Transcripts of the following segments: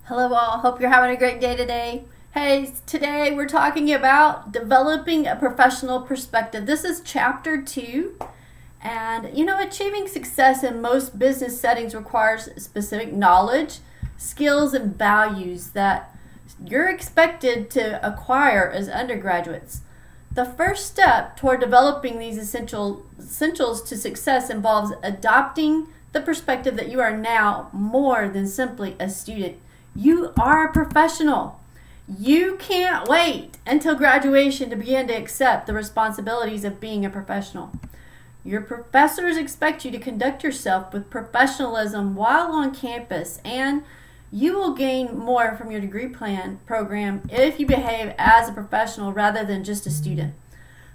Hello all, hope you're having a great day today. Hey, today we're talking about developing a professional perspective. This is chapter 2. And achieving success in most business settings requires specific knowledge, skills, and values that you're expected to acquire as undergraduates. The first step toward developing these essentials to success involves adopting the perspective that you are now more than simply a student. You are a professional. You can't wait until graduation to begin to accept the responsibilities of being a professional. Your professors expect you to conduct yourself with professionalism while on campus, and you will gain more from your degree program if you behave as a professional rather than just a student.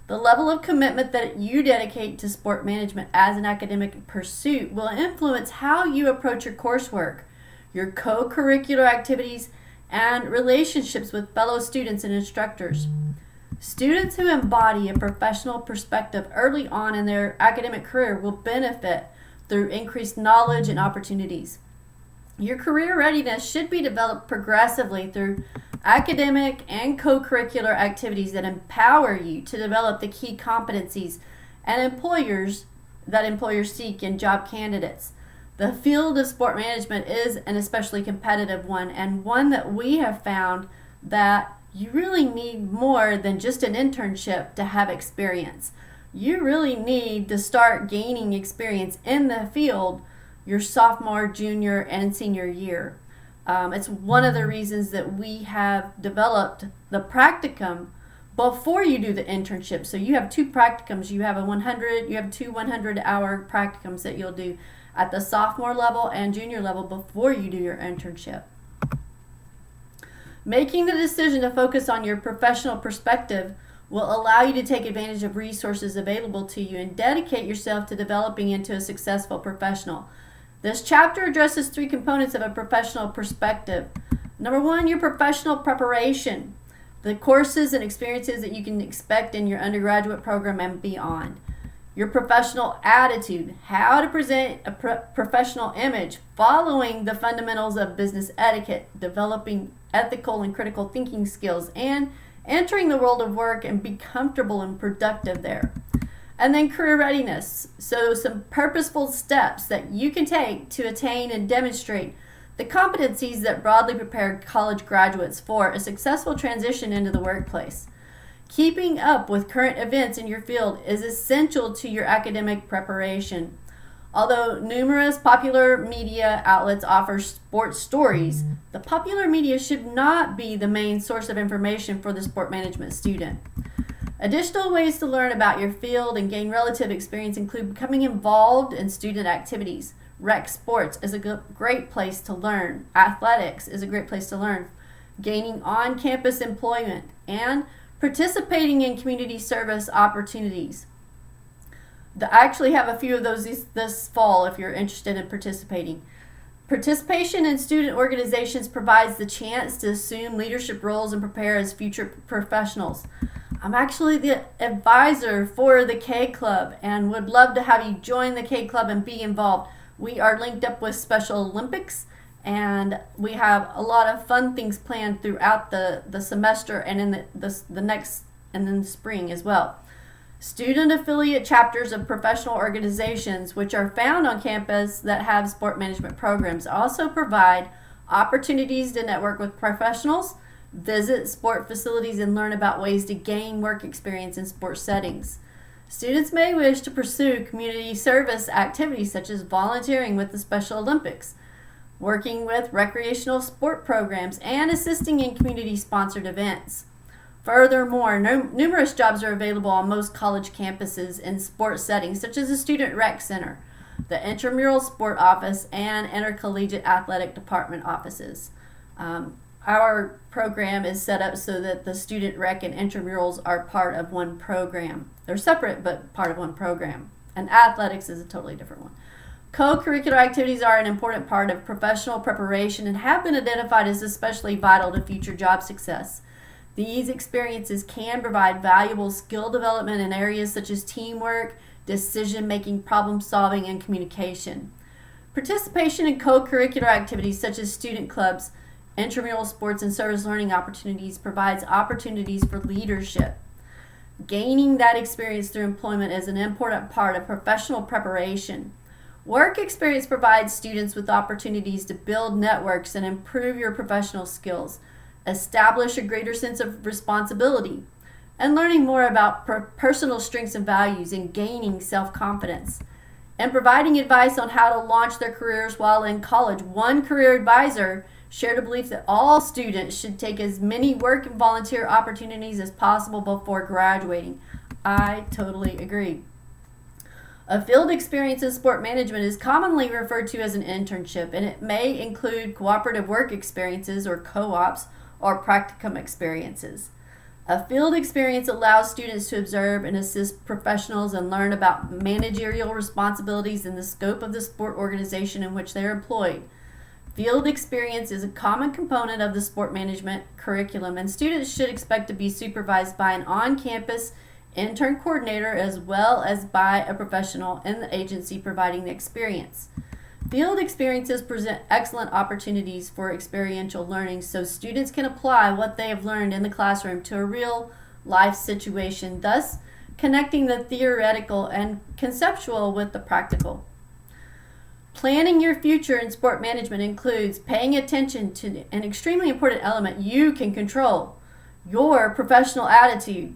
The level of commitment that you dedicate to sport management as an academic pursuit will influence how you approach your coursework, your co-curricular activities, and relationships with fellow students and instructors. Students who embody a professional perspective early on in their academic career will benefit through increased knowledge and opportunities. Your career readiness should be developed progressively through academic and co-curricular activities that empower you to develop the key competencies and employers seek in job candidates. The field of sport management is an especially competitive one, and one that we have found that you really need more than just an internship to have experience. You really need to start gaining experience in the field your sophomore, junior, and senior year. It's one of the reasons that we have developed the practicum before you do the internship. So you have two practicums. You have two 100-hour practicums that you'll do at the sophomore level and junior level before you do your internship. Making the decision to focus on your professional perspective will allow you to take advantage of resources available to you and dedicate yourself to developing into a successful professional. This chapter addresses 3 components of a professional perspective. Number 1, your professional preparation, the courses and experiences that you can expect in your undergraduate program and beyond. Your professional attitude, how to present a professional image, following the fundamentals of business etiquette, developing ethical and critical thinking skills, and entering the world of work and be comfortable and productive there. And then career readiness, so some purposeful steps that you can take to attain and demonstrate the competencies that broadly prepare college graduates for a successful transition into the workplace. Keeping up with current events in your field is essential to your academic preparation. Although numerous popular media outlets offer sports stories, the popular media should not be the main source of information for the sport management student. Additional ways to learn about your field and gain relative experience include becoming involved in student activities. Rec sports is a great place to learn. Athletics is a great place to learn. Gaining on-campus employment and participating in community service opportunities. I actually have a few of those this fall if you're interested in participating. Participation in student organizations provides the chance to assume leadership roles and prepare as future professionals. I'm actually the advisor for the K Club and would love to have you join the K Club and be involved. We are linked up with Special Olympics, and we have a lot of fun things planned throughout the semester and in the spring as well. Student affiliate chapters of professional organizations, which are found on campus that have sport management programs, also provide opportunities to network with professionals, visit sport facilities, and learn about ways to gain work experience in sports settings. Students may wish to pursue community service activities such as volunteering with the Special Olympics, working with recreational sport programs, and assisting in community-sponsored events. Furthermore, numerous jobs are available on most college campuses in sports settings, such as the Student Rec Center, the Intramural Sport Office, and Intercollegiate Athletic Department offices. Our program is set up so that the Student Rec and Intramurals are part of one program. They're separate, but part of one program. And athletics is a totally different one. Co-curricular activities are an important part of professional preparation and have been identified as especially vital to future job success. These experiences can provide valuable skill development in areas such as teamwork, decision-making, problem-solving, and communication. Participation in co-curricular activities such as student clubs intramural sports, and service learning opportunities provides opportunities for leadership. Gaining that experience through employment is an important part of professional preparation. Work experience provides students with opportunities to build networks and improve your professional skills, establish a greater sense of responsibility, and learning more about personal strengths and values, and gaining self-confidence. And providing advice on how to launch their careers while in college. One career advisor shared a belief that all students should take as many work and volunteer opportunities as possible before graduating. I totally agree. A field experience in sport management is commonly referred to as an internship, and it may include cooperative work experiences or co-ops or practicum experiences. A field experience allows students to observe and assist professionals and learn about managerial responsibilities in the scope of the sport organization in which they are employed. Field experience is a common component of the sport management curriculum, and students should expect to be supervised by an on-campus intern coordinator as well as by a professional in the agency providing the experience. Field experiences present excellent opportunities for experiential learning so students can apply what they have learned in the classroom to a real life situation, thus connecting the theoretical and conceptual with the practical. Planning your future in sport management includes paying attention to an extremely important element you can control: your professional attitude.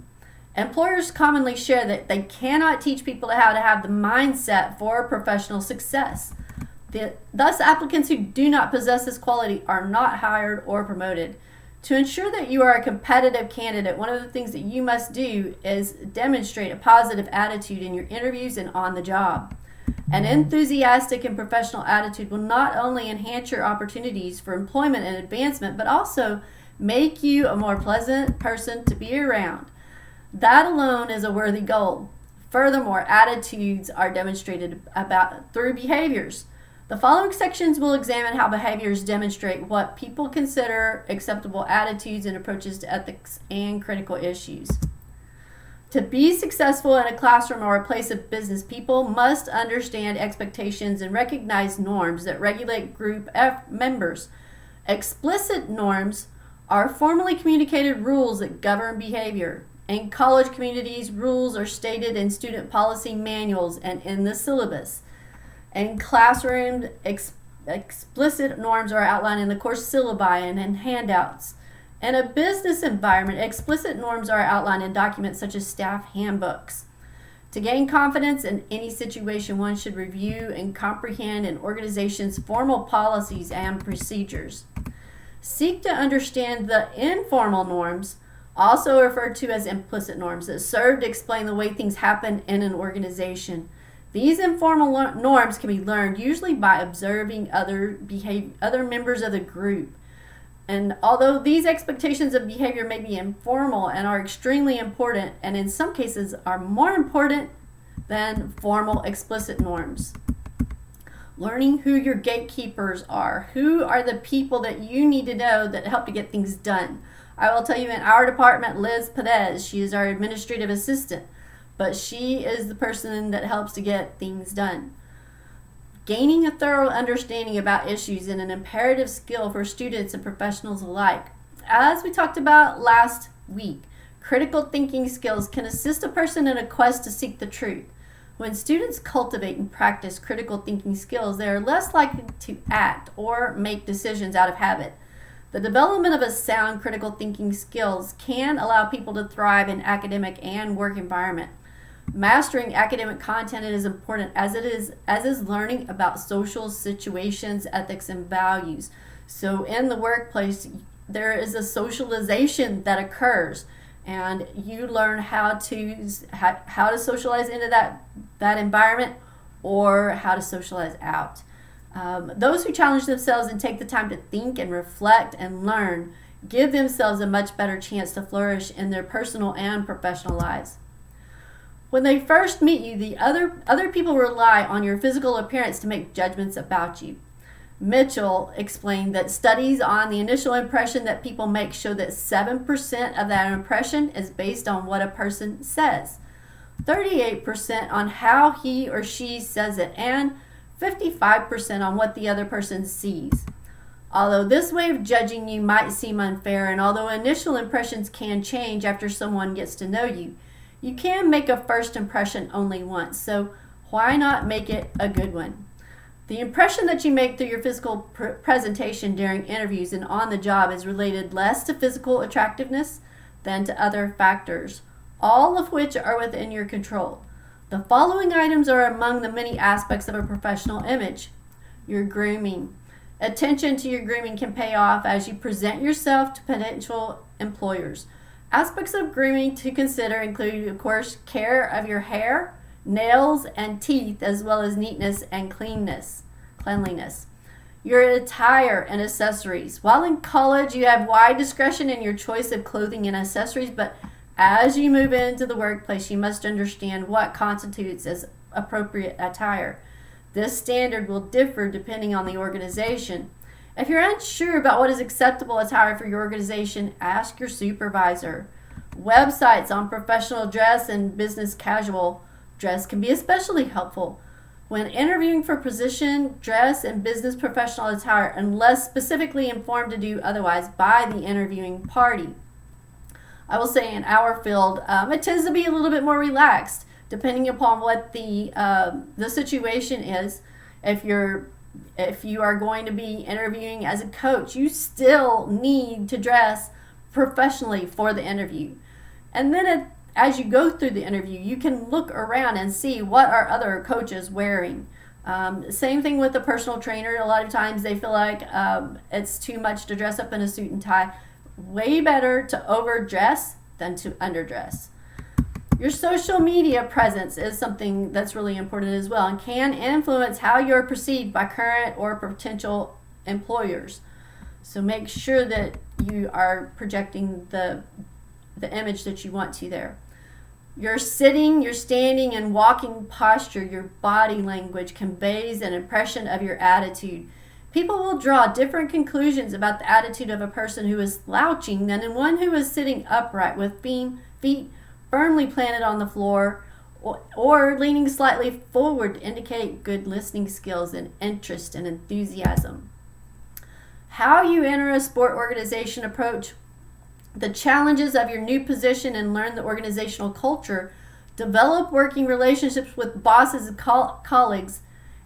Employers commonly share that they cannot teach people how to have the mindset for professional success. Thus, applicants who do not possess this quality are not hired or promoted. To ensure that you are a competitive candidate, one of the things that you must do is demonstrate a positive attitude in your interviews and on the job. An enthusiastic and professional attitude will not only enhance your opportunities for employment and advancement, but also make you a more pleasant person to be around. That alone is a worthy goal. Furthermore, attitudes are demonstrated through behaviors. The following sections will examine how behaviors demonstrate what people consider acceptable attitudes and approaches to ethics and critical issues. To be successful in a classroom or a place of business, people must understand expectations and recognize norms that regulate group members. Explicit norms are formally communicated rules that govern behavior. In college communities, rules are stated in student policy manuals and in the syllabus. In classrooms, explicit norms are outlined in the course syllabi and in handouts. In a business environment, explicit norms are outlined in documents such as staff handbooks. To gain confidence in any situation, one should review and comprehend an organization's formal policies and procedures. Seek to understand the informal norms, also referred to as implicit norms, that serve to explain the way things happen in an organization. These informal norms can be learned usually by observing other members of the group. And although these expectations of behavior may be informal and are extremely important, and in some cases are more important than formal explicit norms. Learning who your gatekeepers are. Who are the people that you need to know that help to get things done? I will tell you, in our department, Liz Perez, she is our administrative assistant, but she is the person that helps to get things done. Gaining a thorough understanding about issues is an imperative skill for students and professionals alike. As we talked about last week, critical thinking skills can assist a person in a quest to seek the truth. When students cultivate and practice critical thinking skills, they are less likely to act or make decisions out of habit. The development of a sound critical thinking skills can allow people to thrive in academic and work environment. Mastering academic content is important as is learning about social situations, ethics, and values. So in the workplace, there is a socialization that occurs, and you learn how to socialize into that environment or how to socialize out. Those who challenge themselves and take the time to think and reflect and learn give themselves a much better chance to flourish in their personal and professional lives. When they first meet you, the other people rely on your physical appearance to make judgments about you. Mitchell explained that studies on the initial impression that people make show that 7% of that impression is based on what a person says, 38% on how he or she says it, and 55% on what the other person sees. Although this way of judging you might seem unfair, and although initial impressions can change after someone gets to know you, you can make a first impression only once, so why not make it a good one? The impression that you make through your physical presentation during interviews and on the job is related less to physical attractiveness than to other factors, all of which are within your control. The following items are among the many aspects of a professional image. Your grooming. Attention to your grooming can pay off as you present yourself to potential employers. Aspects of grooming to consider include, of course, care of your hair, nails, and teeth, as well as neatness and cleanliness. Your attire and accessories. While in college, you have wide discretion in your choice of clothing and accessories, but as you move into the workplace, you must understand what constitutes as appropriate attire. This standard will differ depending on the organization. If you're unsure about what is acceptable attire for your organization, ask your supervisor. Websites on professional dress and business casual dress can be especially helpful when interviewing for position, dress, and business professional attire, unless specifically informed to do otherwise by the interviewing party. I will say in our field, it tends to be a little bit more relaxed, depending upon what the situation is. If you are going to be interviewing as a coach, you still need to dress professionally for the interview. And then as you go through the interview, you can look around and see what are other coaches wearing. Same thing with the personal trainer. A lot of times they feel like it's too much to dress up in a suit and tie. Way better to overdress than to underdress. Your social media presence is something that's really important as well and can influence how you're perceived by current or potential employers. So make sure that you are projecting the image that you want to there. Your sitting, your standing, and walking posture, your body language conveys an impression of your attitude. People will draw different conclusions about the attitude of a person who is slouching than in one who is sitting upright with feet firmly planted on the floor or leaning slightly forward to indicate good listening skills and interest and enthusiasm. How you enter a sport organization approach the challenges of your new position and learn the organizational culture, develop working relationships with bosses and colleagues,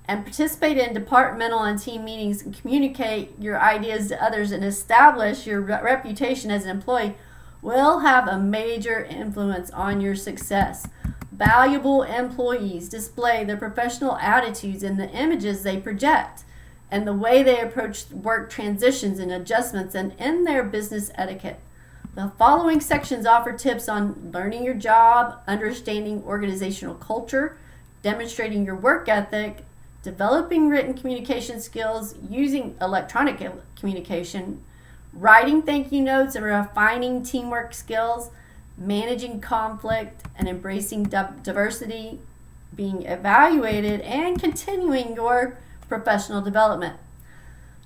and participate in departmental and team meetings and communicate your ideas to others and establish your reputation as an employee will have a major influence on your success. Valuable employees display their professional attitudes in the images they project and the way they approach work transitions and adjustments and in their business etiquette. The following sections offer tips on learning your job, understanding organizational culture, demonstrating your work ethic, developing written communication skills, using electronic communication, writing thank you notes and refining teamwork skills, managing conflict and embracing diversity, being evaluated, and continuing your professional development.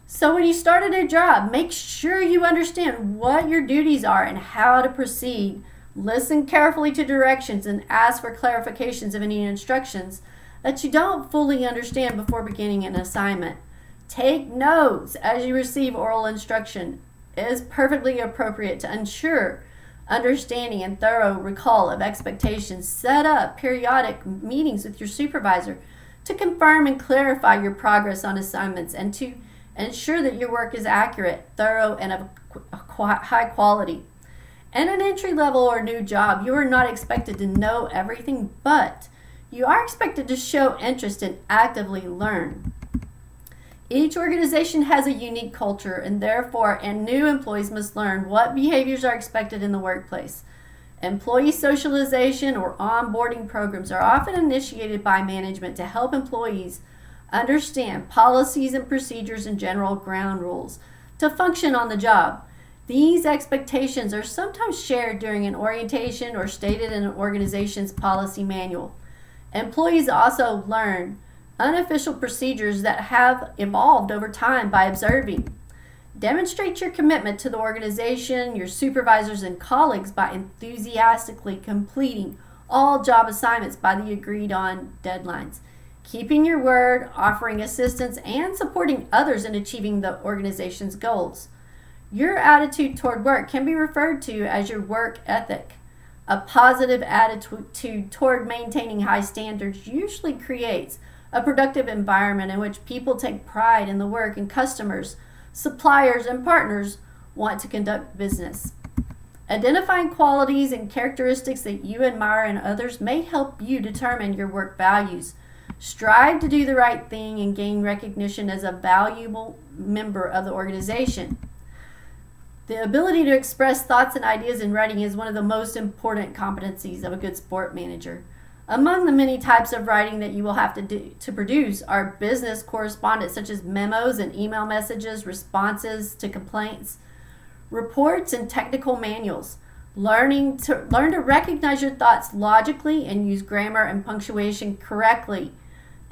So when you start a new job, make sure you understand what your duties are and how to proceed. Listen carefully to directions and ask for clarifications of any instructions that you don't fully understand before beginning an assignment. Take notes as you receive oral instruction. It is perfectly appropriate to ensure understanding and thorough recall of expectations. Set up periodic meetings with your supervisor to confirm and clarify your progress on assignments and to ensure that your work is accurate, thorough, and of high quality. In an entry level or new job, you are not expected to know everything, but you are expected to show interest and actively learn. Each organization has a unique culture, and therefore, new employees must learn what behaviors are expected in the workplace. Employee socialization or onboarding programs are often initiated by management to help employees understand policies and procedures and general ground rules to function on the job. These expectations are sometimes shared during an orientation or stated in an organization's policy manual. Employees also learn unofficial procedures that have evolved over time by observing. Demonstrate your commitment to the organization, your supervisors, and colleagues by enthusiastically completing all job assignments by the agreed on deadlines. keeping your word, offering assistance, and supporting others in achieving the organization's goals. Your attitude toward work can be referred to as your work ethic. A positive attitude toward maintaining high standards usually creates a productive environment in which people take pride in the work and customers, suppliers, and partners want to conduct business. Identifying qualities and characteristics that you admire in others may help you determine your work values. Strive to do the right thing and gain recognition as a valuable member of the organization. The ability to express thoughts and ideas in writing is one of the most important competencies of a good sport manager. Among the many types of writing that you will have to produce are business correspondence, such as memos and email messages, responses to complaints, reports, and technical manuals. Learn to recognize your thoughts logically and use grammar and punctuation correctly.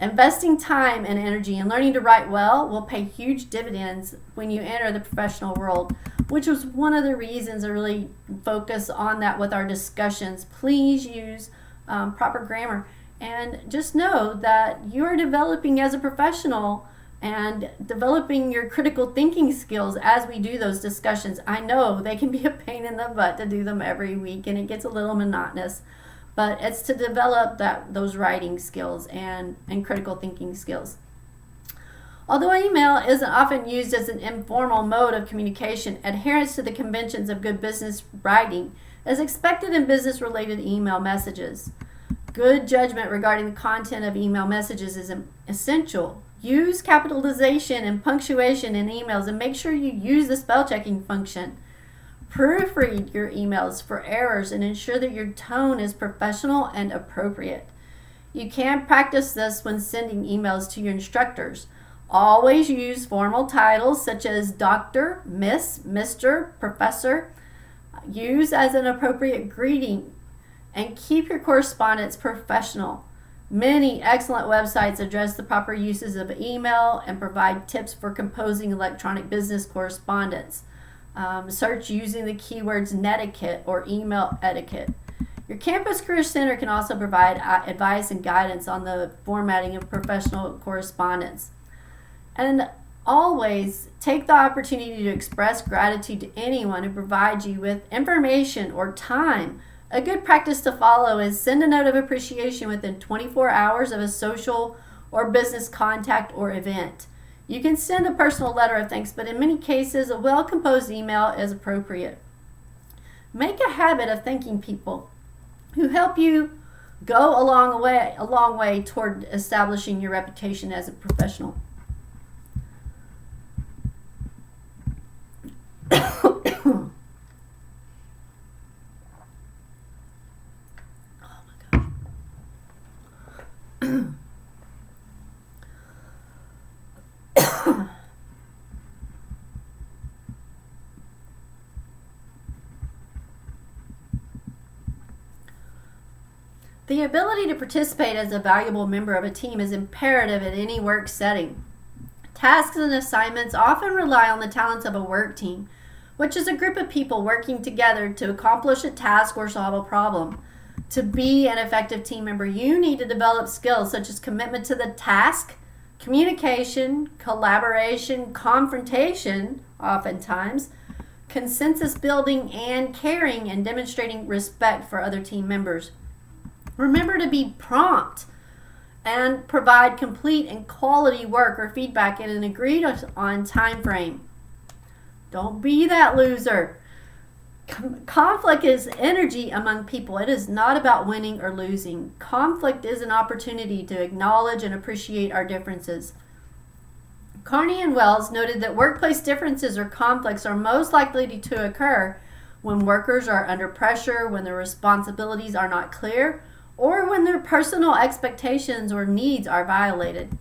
Investing time and energy in learning to write well will pay huge dividends when you enter the professional world, which was one of the reasons I really focus on that with our discussions. Please use proper grammar, and just know that you are developing as a professional and developing your critical thinking skills as we do those discussions. I know they can be a pain in the butt to do them every week, and it gets a little monotonous, but it's to develop those writing skills and critical thinking skills. Although email isn't often used as an informal mode of communication, adherence to the conventions of good business writing is expected in business-related email messages. Good judgment regarding the content of email messages is essential. Use capitalization and punctuation in emails, and make sure you use the spell checking function. Proofread your emails for errors and ensure that your tone is professional and appropriate. You can practice this when sending emails to your instructors. Always use formal titles such as Dr., Miss, Mr., Professor. Use as an appropriate greeting, and keep your correspondence professional. Many excellent websites address the proper uses of email and provide tips for composing electronic business correspondence. Search using the keywords netiquette or email etiquette. Your Campus Career Center can also provide advice and guidance on the formatting of professional correspondence. And always take the opportunity to express gratitude to anyone who provides you with information or time. A good practice to follow is send a note of appreciation within 24 hours of a social or business contact or event. You can send a personal letter of thanks, but in many cases, a well-composed email is appropriate. Make a habit of thanking people who help you go a long way toward establishing your reputation as a professional. The ability to participate as a valuable member of a team is imperative in any work setting. Tasks and assignments often rely on the talents of a work team, which is a group of people working together to accomplish a task or solve a problem. To be an effective team member, you need to develop skills such as commitment to the task, communication, collaboration, confrontation, oftentimes, consensus building, and caring and demonstrating respect for other team members. Remember to be prompt and provide complete and quality work or feedback in an agreed on time frame. Don't be that loser. Conflict is energy among people. It is not about winning or losing. Conflict is an opportunity to acknowledge and appreciate our differences. Carney and Wells noted that workplace differences or conflicts are most likely to occur when workers are under pressure, when their responsibilities are not clear, or when their personal expectations or needs are violated.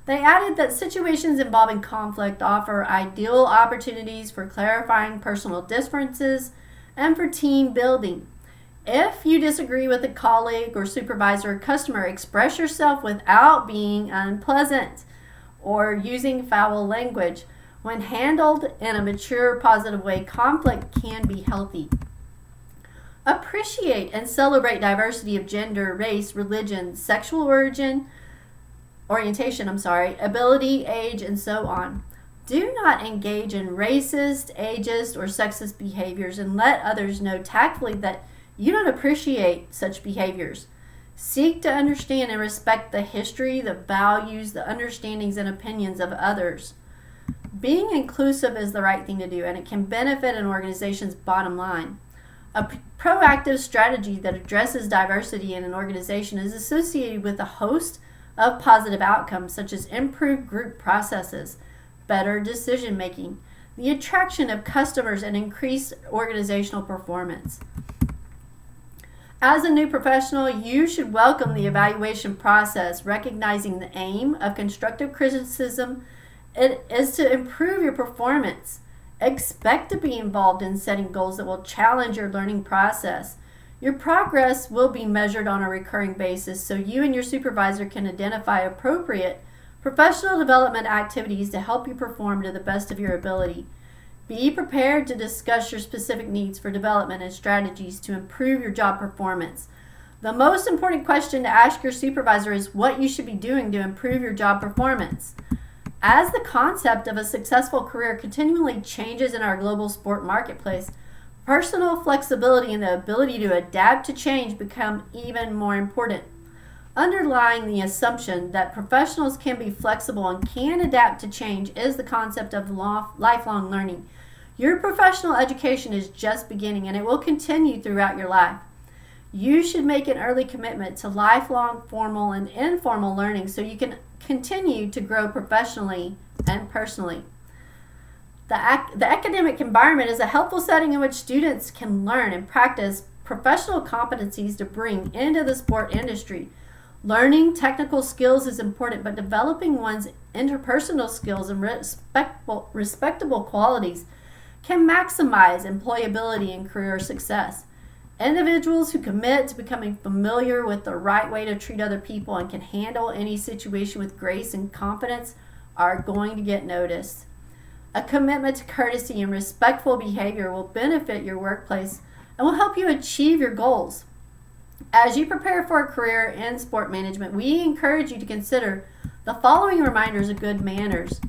They added that situations involving conflict offer ideal opportunities for clarifying personal differences and for team building. If you disagree with a colleague or supervisor or customer, express yourself without being unpleasant or using foul language. When handled in a mature, positive way, conflict can be healthy. Appreciate and celebrate diversity of gender, race, religion, sexual origin, orientation, ability, age, and so on. Do not engage in racist, ageist, or sexist behaviors and let others know tactfully that you don't appreciate such behaviors. Seek to understand and respect the history, the values, the understandings, and opinions of others. Being inclusive is the right thing to do, and it can benefit an organization's bottom line. A proactive strategy that addresses diversity in an organization is associated with a host of positive outcomes, such as improved group processes, better decision making, the attraction of customers, and increased organizational performance. As a new professional, you should welcome the evaluation process, recognizing the aim of constructive criticism is to improve your performance. Expect to be involved in setting goals that will challenge your learning process. Your progress will be measured on a recurring basis, so you and your supervisor can identify appropriate professional development activities to help you perform to the best of your ability. Be prepared to discuss your specific needs for development and strategies to improve your job performance. The most important question to ask your supervisor is what you should be doing to improve your job performance. As the concept of a successful career continually changes in our global sport marketplace, personal flexibility and the ability to adapt to change become even more important. Underlying the assumption that professionals can be flexible and can adapt to change is the concept of lifelong learning. Your professional education is just beginning, and it will continue throughout your life. You should make an early commitment to lifelong formal and informal learning so you can continue to grow professionally and personally. The academic environment is a helpful setting in which students can learn and practice professional competencies to bring into the sport industry. Learning technical skills is important, but developing one's interpersonal skills and respectable qualities can maximize employability and career success. Individuals who commit to becoming familiar with the right way to treat other people and can handle any situation with grace and confidence are going to get noticed. A commitment to courtesy and respectful behavior will benefit your workplace and will help you achieve your goals. As you prepare for a career in sport management, we encourage you to consider the following reminders of good manners.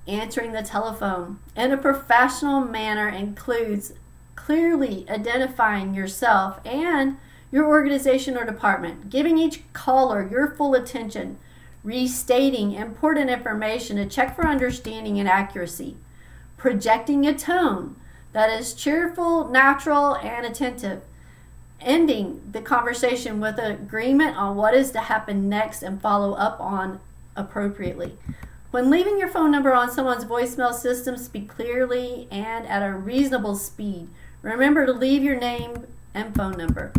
Answering the telephone in a professional manner includes clearly identifying yourself and your organization or department, giving each caller your full attention, restating important information to check for understanding and accuracy, projecting a tone that is cheerful, natural, and attentive, ending the conversation with an agreement on what is to happen next and follow up on appropriately. When leaving your phone number on someone's voicemail system, speak clearly and at a reasonable speed. Remember to leave your name and phone number.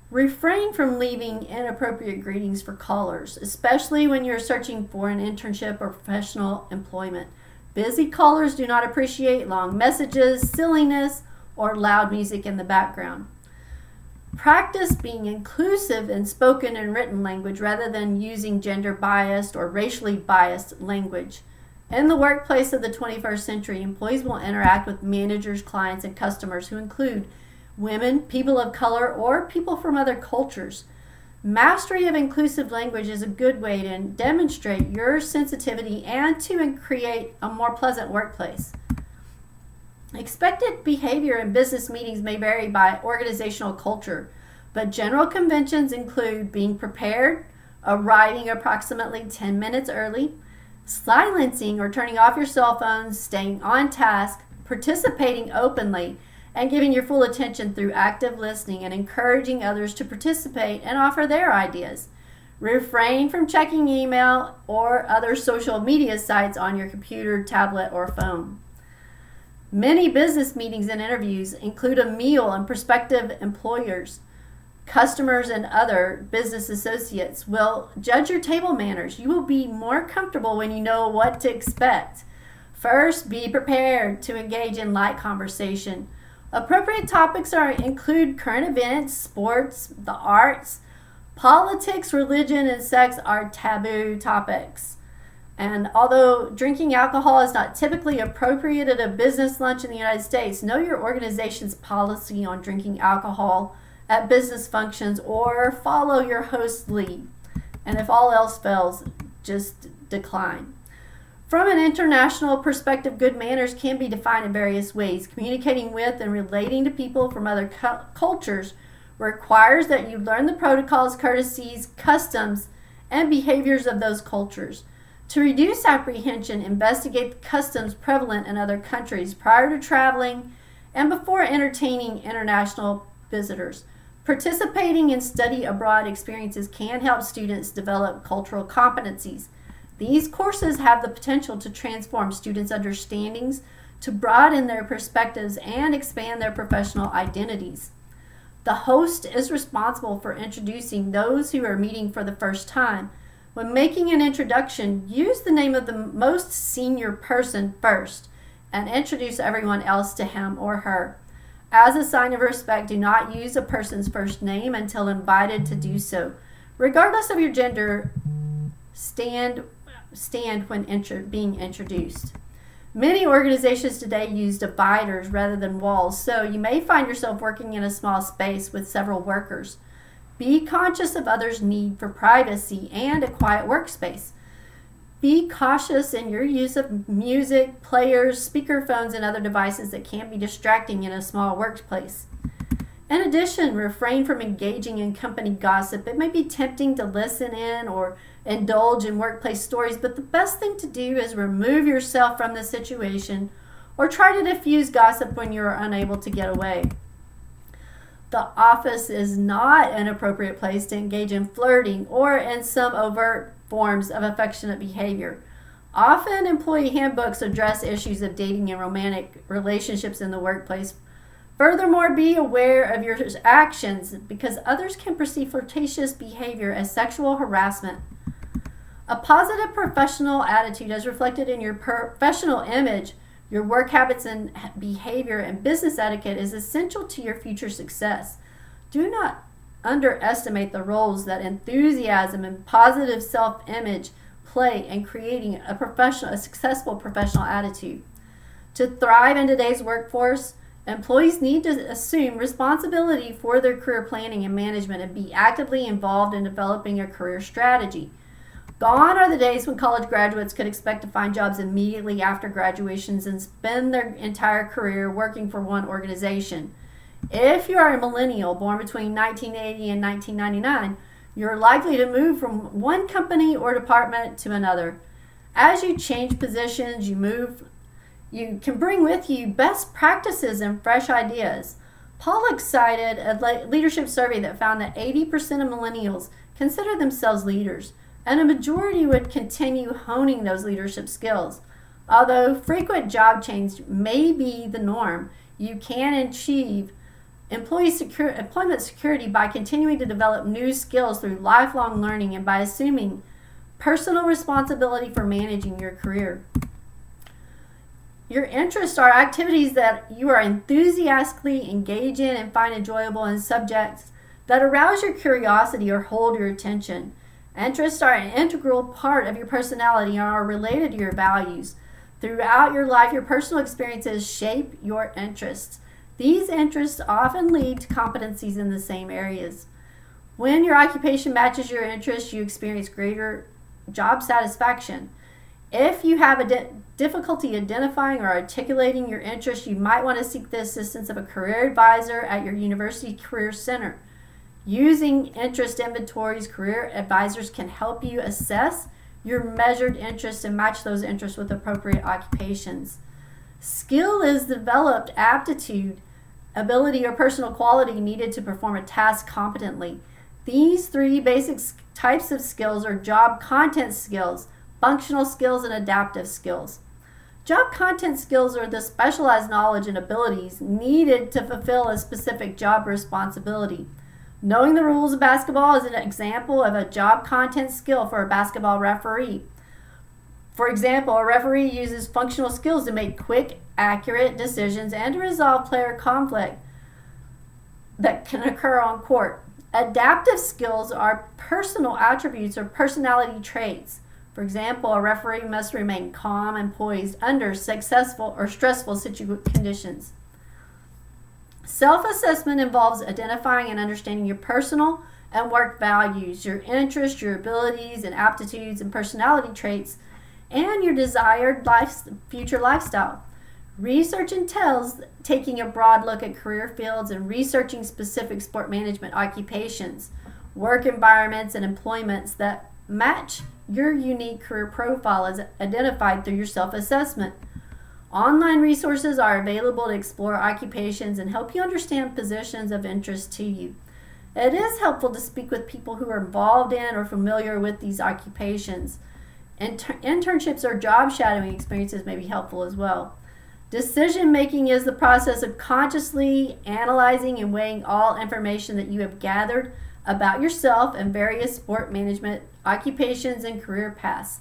Refrain from leaving inappropriate greetings for callers, especially when you're searching for an internship or professional employment. Busy callers do not appreciate long messages, silliness, or loud music in the background. Practice being inclusive in spoken and written language rather than using gender-biased or racially biased language. In the workplace of the 21st century, employees will interact with managers, clients, and customers who include women, people of color, or people from other cultures. Mastery of inclusive language is a good way to demonstrate your sensitivity and to create a more pleasant workplace. Expected behavior in business meetings may vary by organizational culture, but general conventions include being prepared, arriving approximately 10 minutes early, silencing or turning off your cell phones, staying on task, participating openly, and giving your full attention through active listening and encouraging others to participate and offer their ideas. Refrain from checking email or other social media sites on your computer, tablet, or phone. Many business meetings and interviews include a meal, and prospective employers, customers, and other business associates will judge your table manners. You will be more comfortable when you know what to expect. First, be prepared to engage in light conversation. Appropriate topics include current events, sports, the arts. Politics, religion, and sex are taboo topics. And although drinking alcohol is not typically appropriate at a business lunch in the United States, know your organization's policy on drinking alcohol at business functions or follow your host's lead. and if all else fails, just decline. From an international perspective, good manners can be defined in various ways. Communicating with and relating to people from other cultures requires that you learn the protocols, courtesies, customs, and behaviors of those cultures. To reduce apprehension, investigate the customs prevalent in other countries prior to traveling and before entertaining international visitors. Participating in study abroad experiences can help students develop cultural competencies. These courses have the potential to transform students' understandings, to broaden their perspectives, and expand their professional identities. The host is responsible for introducing those who are meeting for the first time. When making an introduction, use the name of the most senior person first and introduce everyone else to him or her. As a sign of respect, do not use a person's first name until invited to do so. Regardless of your gender, stand when being introduced. Many organizations today use dividers rather than walls, so you may find yourself working in a small space with several workers. Be conscious of others' need for privacy and a quiet workspace. Be cautious in your use of music, players, speakerphones, and other devices that can be distracting in a small workplace. In addition, refrain from engaging in company gossip. It may be tempting to listen in or indulge in workplace stories, but the best thing to do is remove yourself from the situation or try to diffuse gossip when you are unable to get away. The office is not an appropriate place to engage in flirting or in some overt forms of affectionate behavior. Often, employee handbooks address issues of dating and romantic relationships in the workplace. Furthermore, be aware of your actions because others can perceive flirtatious behavior as sexual harassment. A positive professional attitude as reflected in your professional image, your work habits and behavior, and business etiquette is essential to your future success. Do not underestimate the roles that enthusiasm and positive self-image play in creating a successful professional attitude. To thrive in today's workforce, employees need to assume responsibility for their career planning and management and be actively involved in developing a career strategy. Gone are the days when college graduates could expect to find jobs immediately after graduations and spend their entire career working for one organization. If you are a millennial born between 1980 and 1999, you're likely to move from one company or department to another. As you change positions, you can bring with you best practices and fresh ideas. Pollock cited a leadership survey that found that 80% of millennials consider themselves leaders, and a majority would continue honing those leadership skills. Although frequent job change may be the norm, you can achieve employment security by continuing to develop new skills through lifelong learning and by assuming personal responsibility for managing your career. Your interests are activities that you are enthusiastically engaged in and find enjoyable, and subjects that arouse your curiosity or hold your attention. Interests are an integral part of your personality and are related to your values. Throughout your life, your personal experiences shape your interests. These interests often lead to competencies in the same areas. When your occupation matches your interests, you experience greater job satisfaction. If you have a difficulty identifying or articulating your interests, you might want to seek the assistance of a career advisor at your university career center. Using interest inventories, career advisors can help you assess your measured interests and match those interests with appropriate occupations. Skill is developed aptitude, ability, or personal quality needed to perform a task competently. These three basic types of skills are job content skills, functional skills, and adaptive skills. Job content skills are the specialized knowledge and abilities needed to fulfill a specific job responsibility. Knowing the rules of basketball is an example of a job content skill for a basketball referee. For example, a referee uses functional skills to make quick, accurate decisions and to resolve player conflict that can occur on court. Adaptive skills are personal attributes or personality traits. For example, a referee must remain calm and poised under successful or stressful conditions. Self-assessment involves identifying and understanding your personal and work values, your interests, your abilities and aptitudes and personality traits, and your desired future lifestyle. Research entails taking a broad look at career fields and researching specific sport management occupations, work environments, and employments that match your unique career profile as identified through your self-assessment. Online resources are available to explore occupations and help you understand positions of interest to you. It is helpful to speak with people who are involved in or familiar with these occupations. Internships or job shadowing experiences may be helpful as well. Decision making is the process of consciously analyzing and weighing all information that you have gathered about yourself and various sport management occupations and career paths.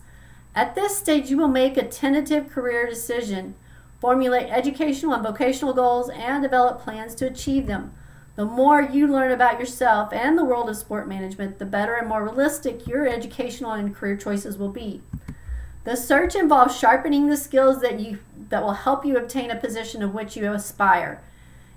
At this stage, you will make a tentative career decision, formulate educational and vocational goals, and develop plans to achieve them. The more you learn about yourself and the world of sport management, the better and more realistic your educational and career choices will be. The search involves sharpening the skills that will help you obtain a position of which you aspire.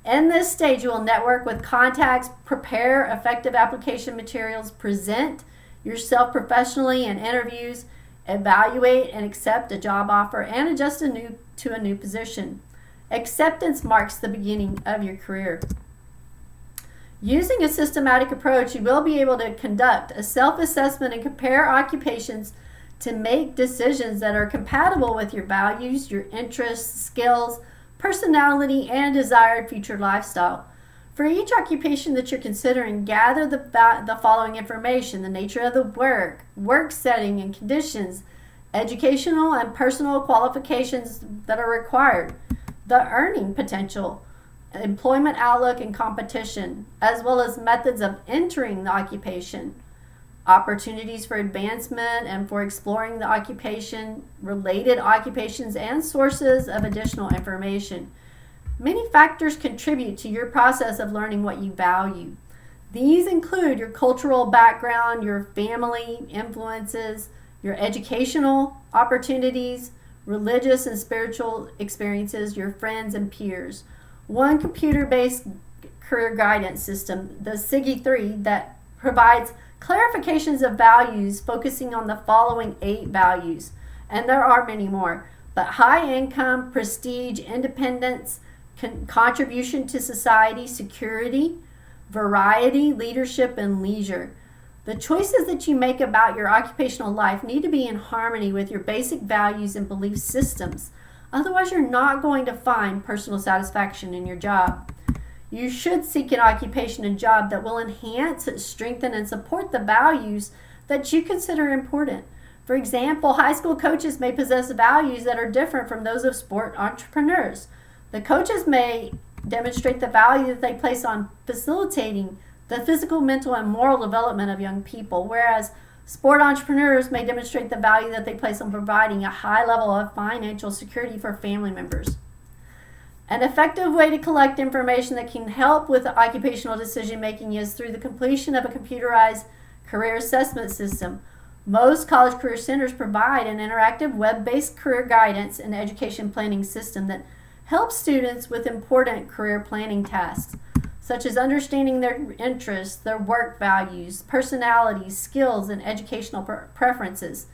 In this stage, you will network with contacts, prepare effective application materials, present yourself professionally in interviews, evaluate and accept a job offer, and adjust to a new position. Acceptance marks the beginning of your career. Using a systematic approach, you will be able to conduct a self-assessment and compare occupations to make decisions that are compatible with your values, your interests, skills, personality, and desired future lifestyle. For each occupation that you're considering, gather the following information: the nature of the work setting and conditions, educational and personal qualifications that are required, the earning potential, employment outlook and competition, as well as methods of entering the occupation, opportunities for advancement and for exploring the occupation, related occupations, and sources of additional information. Many factors contribute to your process of learning what you value. These include your cultural background, your family influences, your educational opportunities, religious and spiritual experiences, your friends and peers. One computer-based career guidance system, the SIGI 3, that provides clarifications of values focusing on the following 8 values, and there are many more, but high income, prestige, independence, contribution to society, security, variety, leadership, and leisure. The choices that you make about your occupational life need to be in harmony with your basic values and belief systems. Otherwise, you're not going to find personal satisfaction in your job. You should seek an occupation and job that will enhance, strengthen, and support the values that you consider important. For example, high school coaches may possess values that are different from those of sport entrepreneurs. The coaches may demonstrate the value that they place on facilitating the physical, mental, and moral development of young people, whereas sport entrepreneurs may demonstrate the value that they place on providing a high level of financial security for family members. An effective way to collect information that can help with occupational decision making is through the completion of a computerized career assessment system. Most college career centers provide an interactive web-based career guidance and education planning system that helps students with important career planning tasks, such as understanding their interests, their work values, personalities, skills, and educational preferences,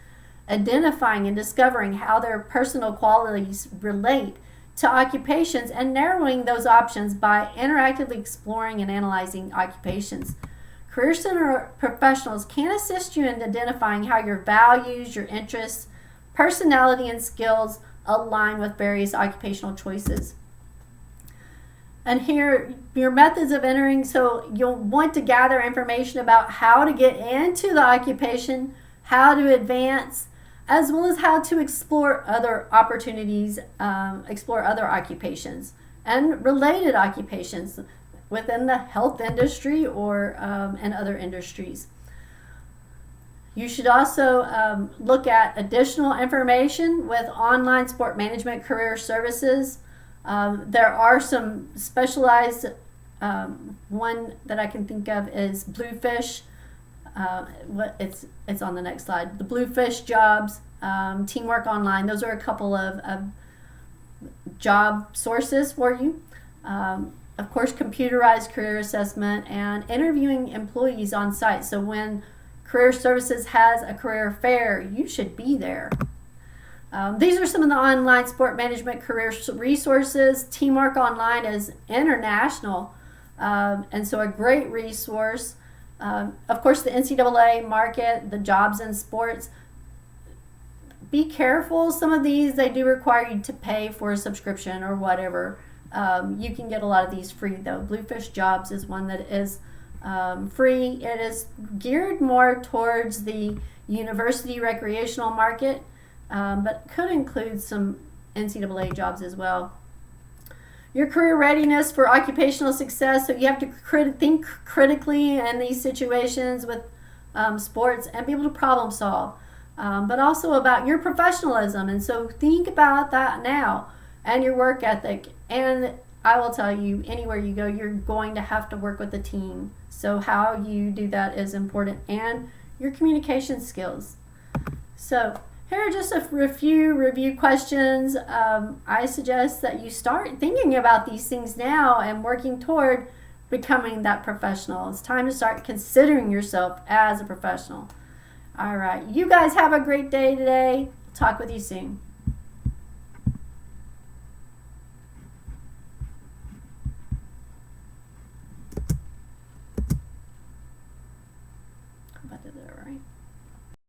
identifying and discovering how their personal qualities relate to occupations, and narrowing those options by interactively exploring and analyzing occupations. Career Center professionals can assist you in identifying how your values, your interests, personality, and skills align with various occupational choices. And here, your methods of entering, so you'll want to gather information about how to get into the occupation, how to advance, as well as how to explore other opportunities, explore other occupations and related occupations within the health industry or and other industries. You should also look at additional information with online sport management career services. There are some specialized, one that I can think of is Bluefish. It's on the next slide. The Bluefish jobs, Teamwork Online. Those are a couple of job sources for you. of course, computerized career assessment and interviewing employees on site. So when Career Services has a career fair, you should be there. These are some of the online sport management career resources. Teamwork Online is international, and so a great resource. Of course, the NCAA market, the jobs in sports. Be careful. Some of these, they do require you to pay for a subscription or whatever. You can get a lot of these free, though. Bluefish Jobs is one that is free. It is geared more towards the university recreational market, but could include some NCAA jobs as well. Your career readiness for occupational success. So you have to think critically in these situations with sports and be able to problem solve, but also about your professionalism. And so think about that now and your work ethic. And I will tell you, anywhere you go, you're going to have to work with a team. So how you do that is important, and your communication skills. So here are just a few review questions. I suggest that you start thinking about these things now and working toward becoming that professional. It's time to start considering yourself as a professional. All right. You guys have a great day today. Talk with you soon.